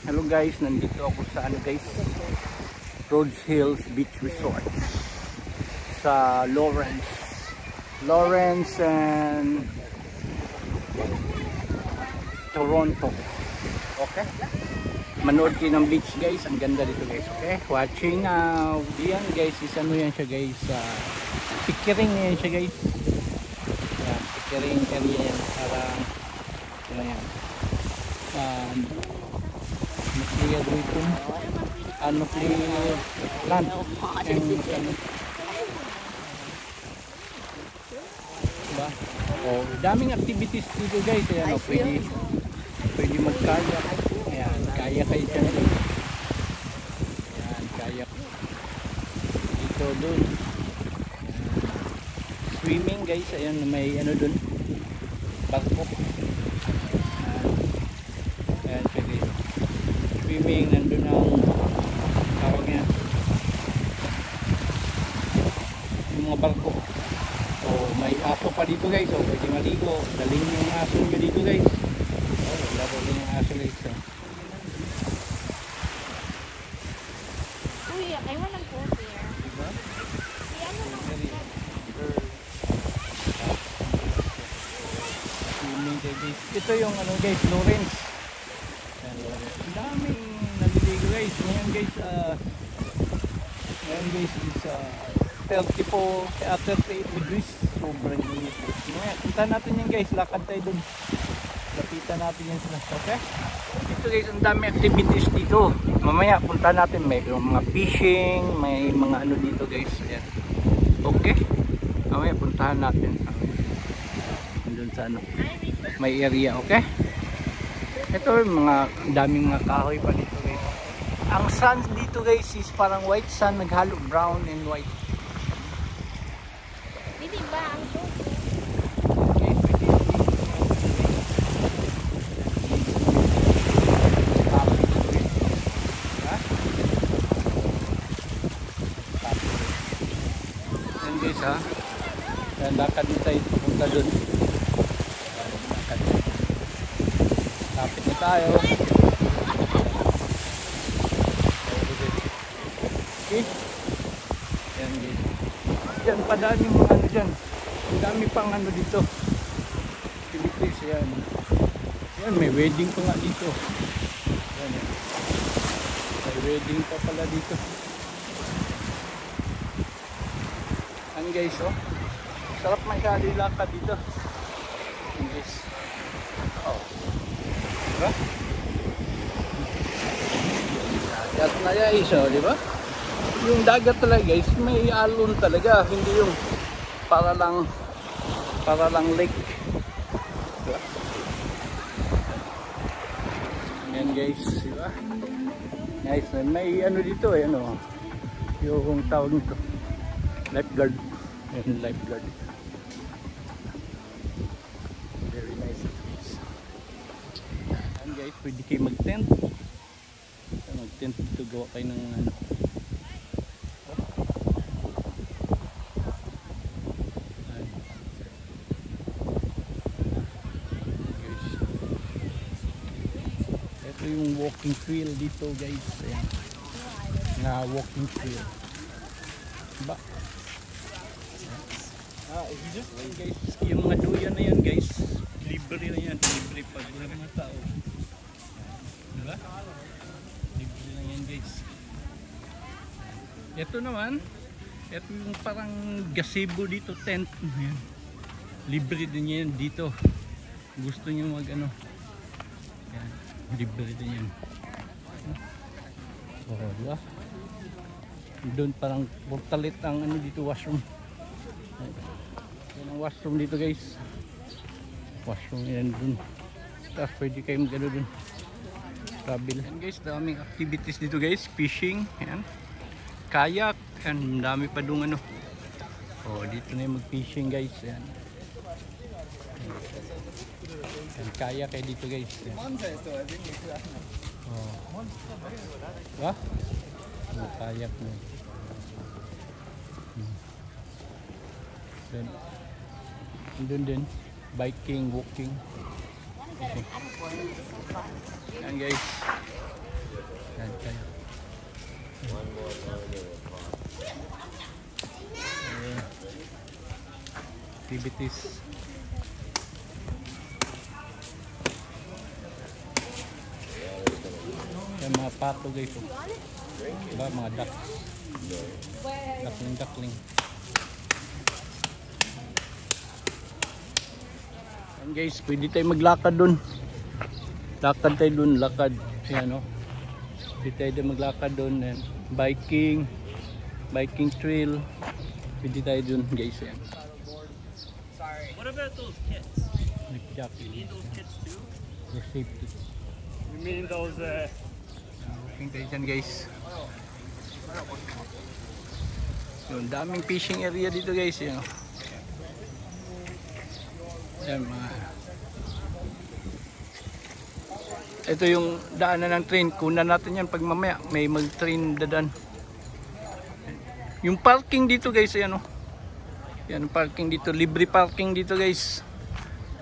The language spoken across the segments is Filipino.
Hello guys, nandito ako sa ano guys, Rhodes Hills Beach Resort sa Lawrence and Toronto. Okay, manood kayo ng beach guys, ang ganda dito guys. Okay, watching now. Yan guys, isa ano yan siya guys, Pickering yan siya guys. Yan, Pickering area yan, parang ano yan, nuclear weapon, nuclear plant, and diba? Oh, daming activities dito guys. Ayan, oh, pwede magkayak. Ayan, kaya kayo dyan. Ayan, kayak dito, dun. Swimming guys. Ayan, may ano dun, barko. Ayan siya guys, swimming. Nandun ang tawag niya, yung mga barko. So may aso pa dito guys, so pwede maligo. Daling yung aso nyo dito guys. Laro din yung aso guys. So uy, I wanna go there. diba? Swimming guys. Ito yung ano guys, Lawrence. Ang daming naliligo guys. Ngayon guys, is 38 degrees. Sobrang init. Punta natin yan guys, lakad tayo dun. Lapitan natin yan sila. Okay? Dito guys, ang dami activities dito. Mamaya punta natin, may mga fishing, may mga ano dito guys. Ayan. Okay? Mamaya puntahan natin. Doon sa ano, may area. Okay? Ito yung mga daming mga kahoy pa dito guys. Ang sun dito guys is parang white sun, naghalo brown and white. Hindi ba ang show? Okay, pwede. Yan guys ha. Yan, lakad na tayo pupunta dun. Lapit na tayo. Okay. Yan guys. Yan, padaan yung mga ano dyan. Ang dami pang ano dito. Activities yan. Yan, may wedding pa nga dito. Yan. May wedding pa pala dito. Yan guys, oh. Sarap masyado yung lakad dito. Yan guys. Oh. Diba? Dagat na guys, oh, diba? Yung dagat talaga guys, may alon talaga, hindi yung para lang lake. Diba? Yan guys, diba? Guys, may ano dito eh, ano, yung tawag nito, lifeguard. Yan, lifeguard. Very nice guys. Yan guys, pwede kayo mag-tent. Mag-tent dito, gawa kayo ng ano. Ito yung walking trail dito guys. Ayan. Na walking trail. Diba? Guys, yung mga duyan na yan guys, libre na yan. Libre pag wala mga tao. Diba? Libre na yan guys. Ito naman, ito yung parang gazebo dito, tent. Ayan. Libre din yan dito. Gusto nyo mag ano, yan, libre din yan. Oh, diba? Doon parang portalit ang ano dito, washroom. Yan ang washroom dito guys. Washroom yan dun. Tapos pwede kayo mag ano dun, travel. Yan guys, daming activities dito guys. Fishing, yan, kayak, yan, dami pa dun ano. Oh, dito na yung mag fishing guys. Yan. Yan, kayak kayo dito guys. Yan. Oh. Diba? Yung kayak mo. Doon din, biking, walking. Okay. Yan guys. activities. Yan mga pato guys. Oh. Diba mga ducks. Duckling. Yan guys, pwede tayo maglakad dun. Lakad tayo dun, lakad. Yan o. Pwede tayo maglakad dun. And biking trail. Pwede tayo dun guys. Yan. What about those kits? Nag-jockey. You need those kits too? For safety. You mean those Looking tayo dyan guys. Yung daming fishing area dito guys. Yan, yan mga. Ito yung daanan ng train. Kunan natin yan pag mamaya may mag-train dadan. Yung parking dito guys. Yan o. Yan parking dito. Libre parking dito guys.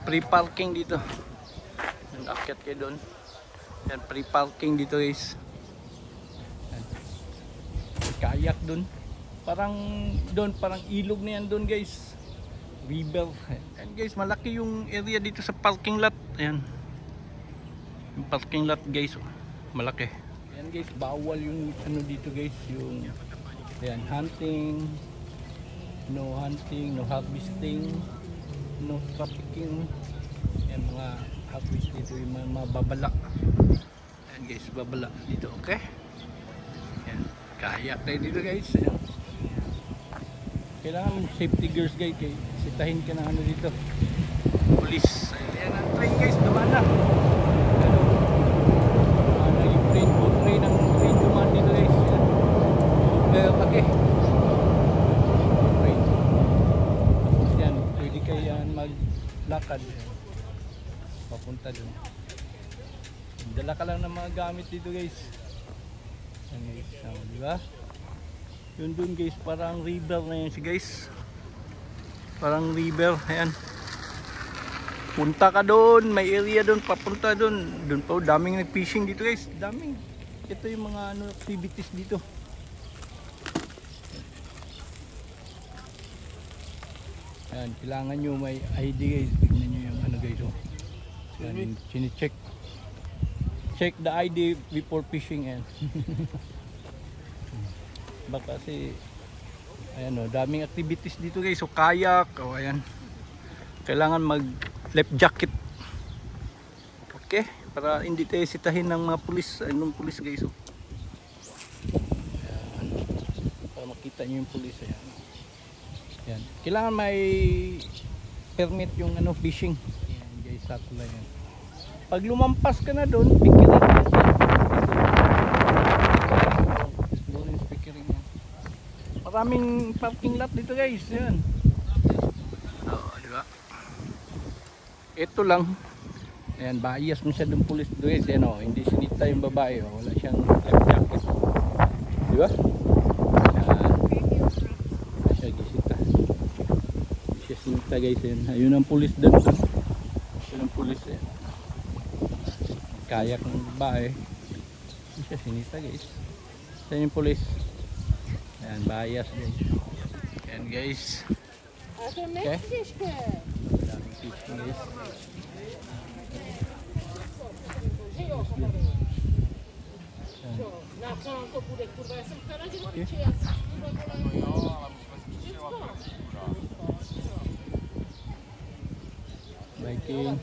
Free parking dito. Yan, akyat kayo doon. Yan, free parking dito guys. Yan. Kayak doon. Parang doon, parang ilog na yan doon guys. River. Yan guys, malaki yung area dito sa parking lot. Ayan. Yung parking lot guys, oh, malaki. Yan guys, bawal yung ano dito guys, yung ayan, hunting. No hunting, no harvesting, no trafficking. Yan mga harvest dito, yung mga babala. Yan guys, babala dito, okay? Yan, kayak tayo dito guys. Ayan. Kailangan safety gears guys, kay sitahin ka na ano dito. Police. Ayan ang train guys, dumaan na. Yung train dumaan dito guys. Ayan. Super laki. Train. Tapos yan, pwede kayo maglakad. Papunta dun. Dala ka lang ng mga gamit dito guys. Ayan guys, diba? Yun dun guys, parang river na yun si guys. Parang river, ayan. Punta ka doon, may area doon, papunta doon. Doon pa, daming nag-fishing dito guys, daming. Ito yung mga ano, activities dito. Ayan, kailangan nyo may ID guys. Tignan nyo yung ano guys. Oh. Ayan, sini-check. Check the ID before fishing. Ayan. Baka kasi ayan o, daming activities dito guys. So kayak, o ayan. Kailangan mag life jacket. Okay, para hindi tayo sitahin ng mga pulis, anong pulis guys. So ayan. Para makita nyo yung pulis. Ayan. Ayan. Kailangan may permit yung ano, fishing. Ayan guys, sakto lang yan. Pag lumampas ka na doon, pikirin ka. Maraming parking lot dito guys. Yan. Oh, diba? Ito lang. Ayan, bias masyadong pulis dito guys. Ayan, oh, hindi sinita yung babae. Oh. Wala siyang life jacket. Diba? Ayan. Wala siya gisita. Hindi siya sinita guys. Ayan. Ayun ang pulis doon. Ayun ang pulis. Ayan. Kayak ng babae. Hindi siya sinita guys. Ayan yung pulis. Ayan, bias guys. Ayan guys. Okay. Daming fishing guys. Biking.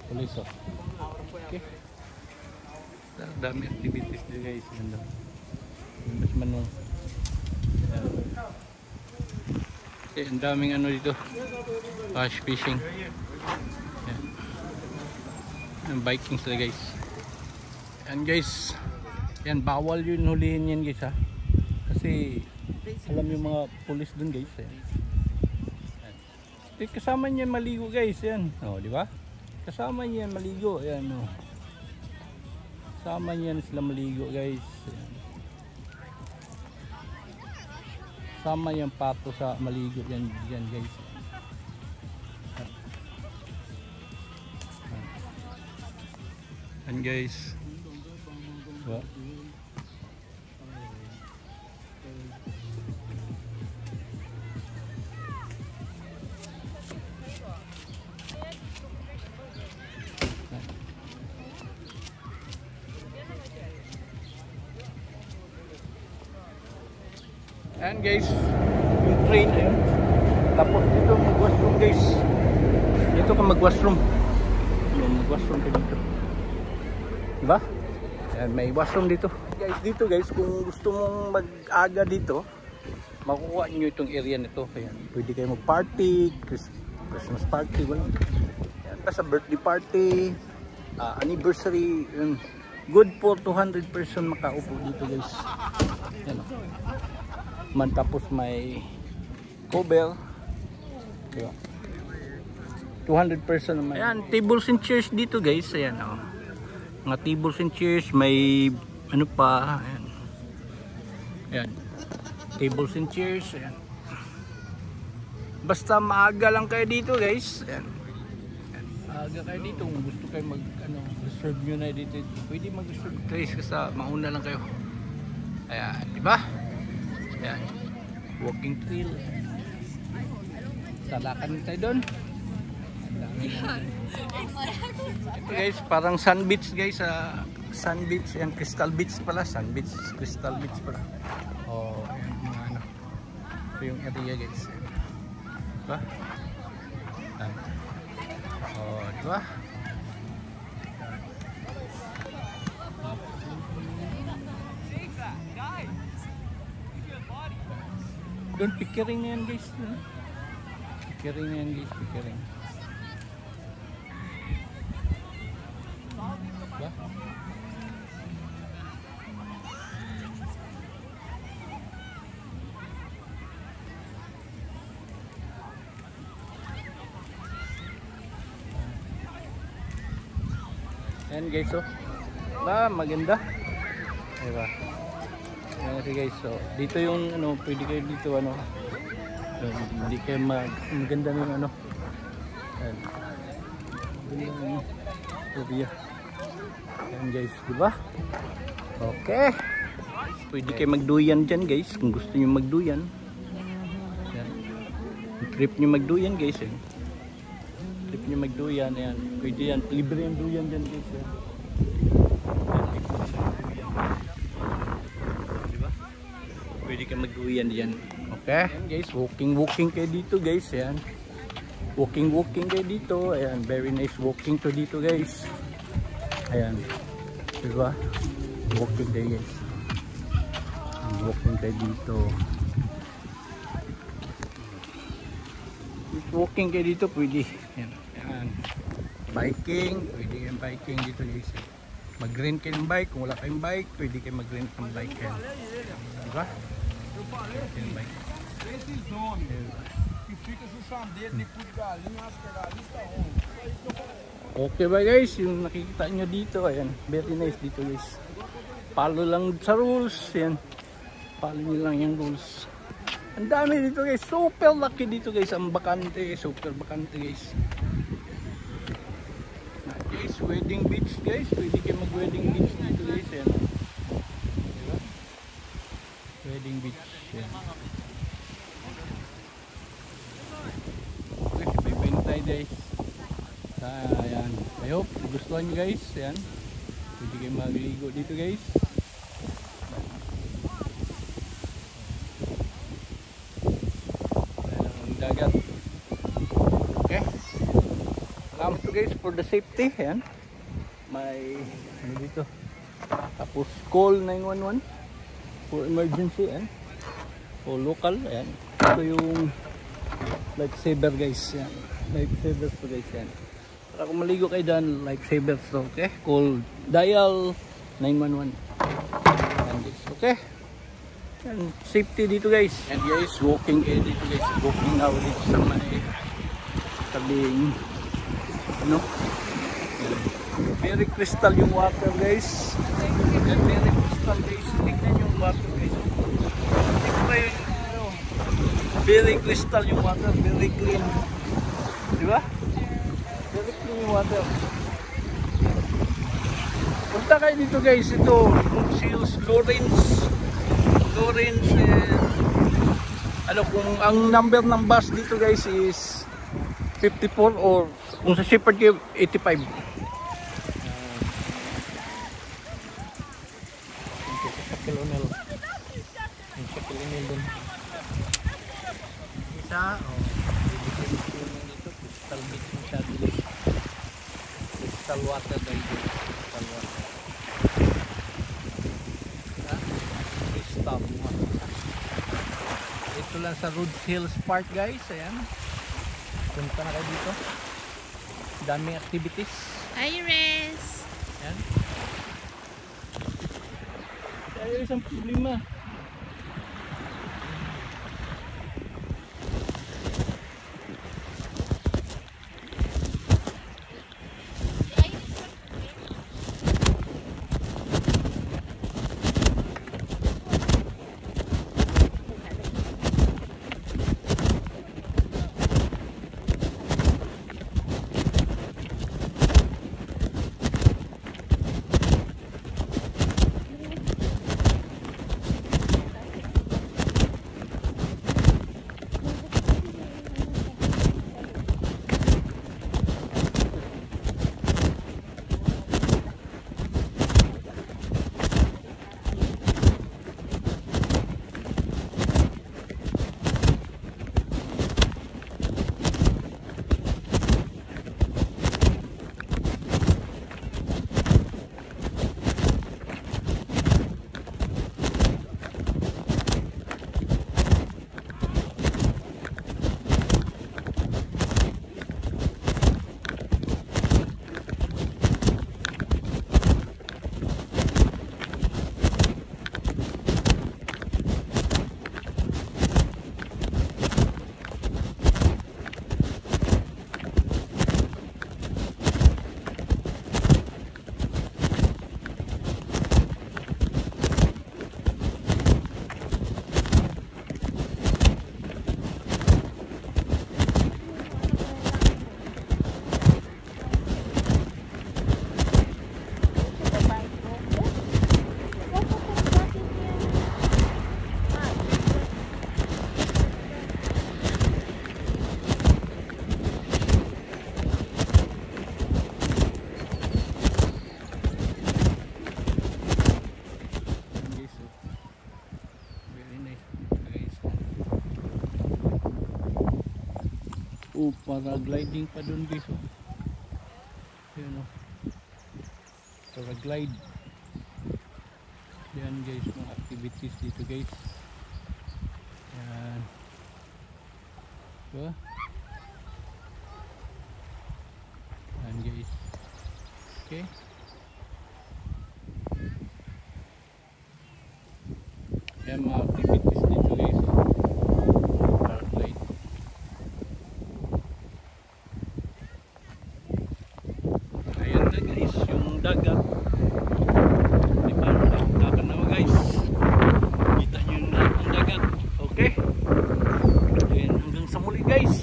Police oh. Okay. Dami activities dito guys. Ganda. Mas manong. Okay, ang daming ano dito. Bass fishing. Ayan. Ang biking sila guys. Ayan guys. Yan, bawal yun hulihin yan guys ha. Kasi alam yung mga police dun guys. Ayan. Ayan. Kasama niya maligo guys. Yan. O, di ba? Kasama niya maligo. Ayan o. Kasama niyan sila maligo guys. Ayan. Sama yung pato sa maligo yan, yan guys. Yan guys. Diba? Ayan guys, yung train ayun. Tapos dito mag-washroom guys. Dito ka mag-washroom. Mag-washroom ka dito. Diba? Ayan, may washroom dito. Guys, dito guys, kung gusto mong mag-aga dito, makukuha nyo itong area nito. Ayan, pwede kayo mag-party, Christmas party, wala. Ayan, basta birthday party, anniversary, yun. Good for 200 person makaupo dito guys. Ayan, man, tapos may cover. Diba? 200 person naman. Ayan, tables and chairs dito guys. Ayan, oh. Mga tables and chairs, may ano pa. Ayan. Ayan. Tables and chairs. Ayan. Basta maaga lang kayo dito guys. Ayan. Ayan. Maaga kayo dito. Kung gusto kayo mag reserve nyo na dito, pwede mag-reserve guys kasi mauna lang kayo. Ayan, diba? Ayan. Walking trail. Salakan tayo doon. Ito guys, parang sun beach guys. Sun beach, yan, crystal beach pala. Sun beach, crystal beach pala. Oh, yan, mga ano. Ito yung area guys. Diba? Yan. Oh, diba? Doon, pickering na yan guys. Pickering na yan guys, pickering. Diba? Ayan guys, oh. Ba, maganda. Diba? Ayan guys, so dito yung ano, pwede kayo dito ano. Hindi kayo maganda ng ano. Ayan. Ayan. Area. Ayan guys, diba? Okay. Pwede kayo magduyan dyan guys, kung gusto nyo magduyan. Ayan. Trip nyo magduyan guys. Ayan. Trip nyo magduyan. Ayan. Pwede yan. Libre yung duyan dyan guys. Ayan. Diba? Pwede kayo magduyan dyan. Okay. Ayan guys, walking kayo dito guys. Ayan. Walking kayo dito. Ayan. Very nice walking to dito guys. Ayan. Diba? Walking kayo guys. Walking kayo dito. Walking kayo dito pwede. Ayan. Ayan. Biking. Pwede kayong biking dito guys. Mag-rent kayo ng bike. Kung wala kayong bike, pwede kayo mag-rent ng bike. Ayan. Diba? Rent kayong bike. Okay ba guys, yung nakikita nyo dito, ayan, very nice dito guys. Follow lang sa rules, ayan. Follow nyo lang yung rules. Ang dami dito guys, super lucky dito guys, ang bakante, super bakante guys. Guys, wedding beach guys, pwede kayo mag-wedding beach dito guys, ayan. Diba? Wedding beach, ayan. Guys, ayan. I hope gustuhan nyo guys. Ayan. Pwede kayo magligo dito guys. Ayan ang dagat. Okay. Salamat to guys for the safety. Ayan. May ano dito. Tapos call 911 for emergency. Ayan. O local. Ayan. Ito yung lifesaver guys. Ayan. Lifesaver to guys yan. Para kung maligo kayo dyan, lifesaver to. Okay? Call, dial 911. And this, okay? And safety dito guys. And guys, walking kayo dito guys. Walking out dito sa may tabing ano? Very crystal yung water guys. And very crystal guys. Tingnan yung water guys. Tingnan yung very crystal yung water. Very clean. Diba? Very clean yung water. Punta kayo dito guys. Ito, Sales Lawrence ano, kung ang number ng bus dito guys is 54 or kung sa Shepherd kayo 85. Sa Kilonel dun. siya. Oh, pwede kayo mag-swimming dito. Crystal beach mo siya dito. Crystal water guys. Crystal water. Ha? Crystal water. Ito lang sa Rhodes Hills Park guys. Ayan. Punta na kayo dito. Daming activities. Iris! Ayan. Kaya isang problema. Oh, paragliding pa dun guys. Oh. Ayan oh. Paraglide. Yan guys, mga activities dito guys. Yan. Diba? Yan guys. Okay. Yan mga activities dito guys. Paraglide. Ayan na guys, yung dagat. Diba? Dagat na guys. Kita nyo na ang dagat. Okay? Ayan, hanggang sa muli guys.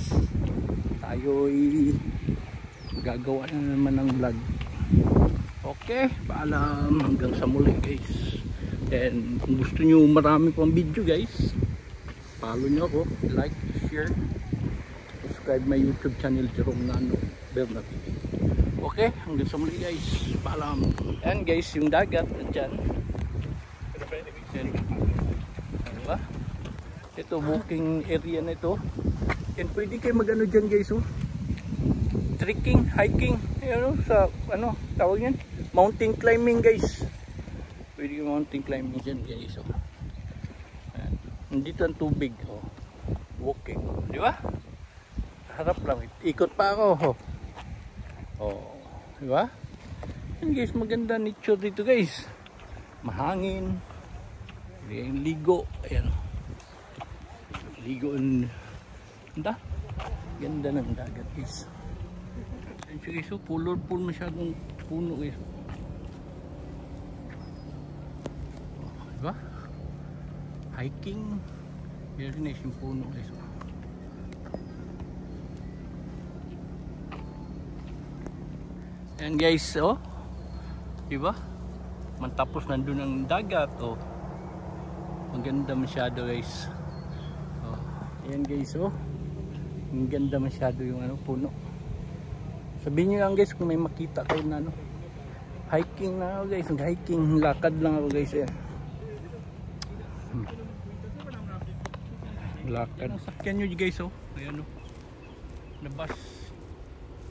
Tayo'y gagawa na naman ng vlog. Okay? Paalam. Hanggang sa muli guys. And kung gusto nyo marami pang video guys, follow nyo ako, like, share, subscribe my YouTube channel, Jerome Nano Berna TV. Okay, hanggang sa muli guys, paalam. Ayan guys, yung dagat dyan. Diba? Ito, walking area na ito. And pwede kayo mag-ano dyan guys, oh. Trekking, hiking, ano, sa ano, tawag yan, mountain climbing guys. Pwede yung mountain climbing dyan guys. Oh. Nandito ang tubig. Oh. Walking. Di ba? Harap lang. Ikot pa ako. Oh. Di ba? Yan guys, maganda nature dito guys. Mahangin. Yung ligo. Ayan. Ligo. Ganda. Ganda ng dagat guys. Ayan siya guys. Colorful masyadong puno guys. Diba? Hiking. Very nice yung puno guys. Ayan guys, oh. Diba? Matapos nandun ang dagat, oh. Maganda masyado guys. Oh. Ayan guys, oh. Ang ganda masyado yung ano, puno. Sabihin nyo lang guys kung may makita kayo na ano. Hiking na ako guys. Hiking, lakad lang ako guys. Ayan. Lakad. Ang sakyan nyo guys, oh. Ayan, oh. Na bus.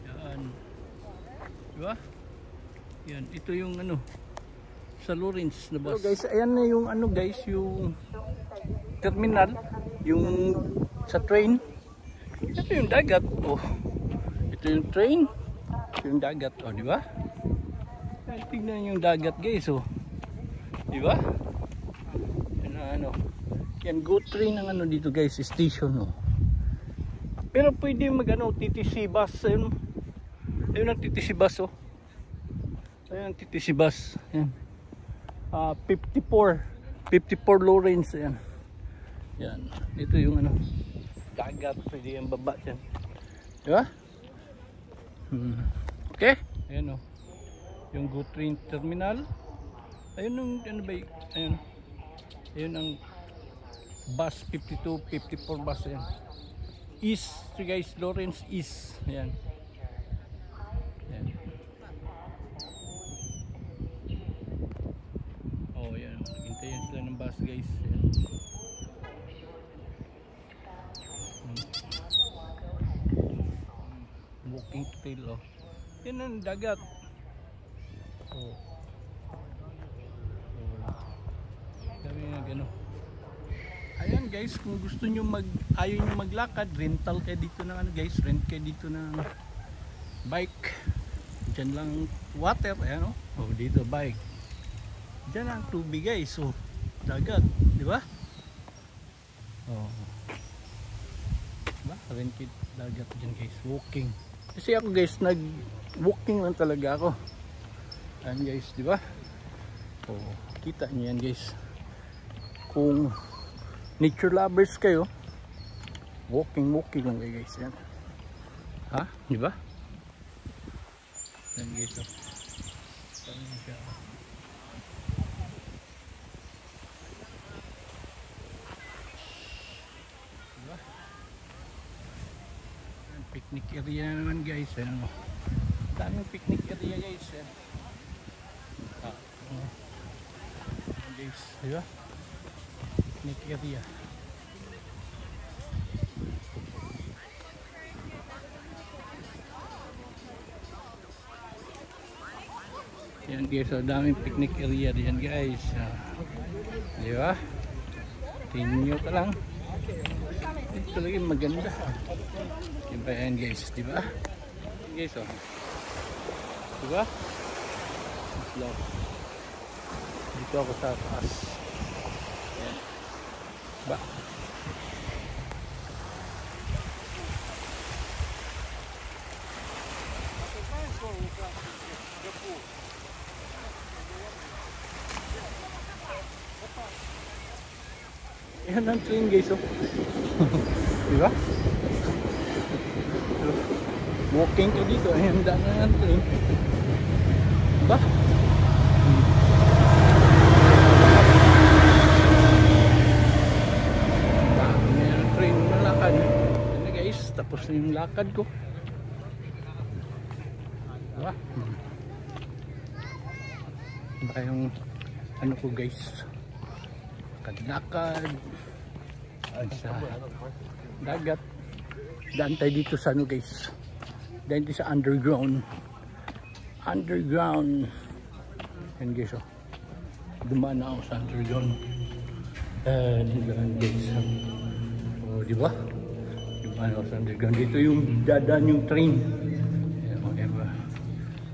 Yan. Diba? Yan. Ito yung ano. Sa Lawrence na bus. So guys, ayan na yung ano guys, yung terminal. Yung sa train. Ito yung dagat, oh. Ito yung train. Ito yung dagat, oh. Diba? Tignan yung dagat guys, oh. Diba? Yan ano. Yan, go train ang ano dito guys, station, oh. Pero pwede mag ano, TTC bus. Ayun, ayun ang TTC bus, oh. Ayun ang TTC bus. Yan. 54 Lawrence. Ayan. Yan. Ito yung ano, dagat. Pwede yung baba dyan. Diba? Okay? Ayan, oh. Yung go train terminal. Ayun ang ano ba, ayun. Ayun ang bus 52, 54 bus. Ayan. East, so guys, Lawrence East. Ayan. Ayan. Oh, ayan. Hintayin sila ng bus guys. Ayan. Walking trail, oh. Yan ang dagat. Oh. Dami na gano. Ayan guys, kung gusto nyo ayaw nyo maglakad, rental kayo dito ng ano guys, rent kayo dito ng bike. Diyan lang water, ayan, oh. Oh, dito bike. Diyan ang tubig guys, oh. Dagat, di ba? Oh. Diba? Rent kayo dagat diyan guys, walking. Kasi ako guys, nag-walking lang talaga ako. Ayan guys, di ba? Oh, kita niyo yan guys. Kung nature lovers kayo, walking lang kayo guys. Yan. Ha? Di ba? Yan guys. Oh. Ayan siya. Di ba? Ayan, picnic area naman guys. Ayan, oh. Daming picnic area guys. Ayan. Guys, diba? Picnic area. Yan guys, so daming picnic area diyan guys. Diba? Tingnan ka lang. Ito lagi maganda. Diba yan guys, diba? Guys, oh. Diba? Slow. Dito ako sa taas. Ayan. Ba? Ayan ang train guys, oh. Diba? Walking ka dito. Ayan, daan na ang train. Diba? Tapos na yung lakad ko. Diba? Diba yung ano ko guys, lakad sa dagat. Daan tayo dito sa ano guys, daan tayo sa underground. Yan guys, oh. Dumaan na ako sa underground. Guys, oh, diba? Ano sa underground, dito yung dadaan yung train. Ayan, whatever.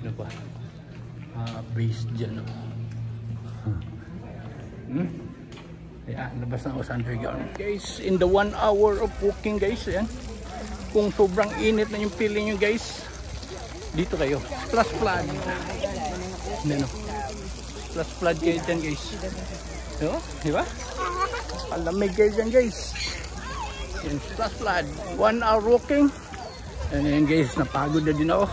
Ano ba? Base dyan, oh. Ayan, labas na ako sa underground. Guys, in the 1 hour of walking guys, ayan. Kung sobrang init na yung feeling nyo guys, dito kayo. Plus flood. Ayan, oh. Plus flood kayo dyan guys. Diba? Diba? Palamig kayo dyan guys. Yan, plus flood. 1 hour walking. And then guys, napagod na din ako.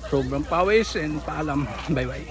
Sobrang pawis and paalam. Bye bye.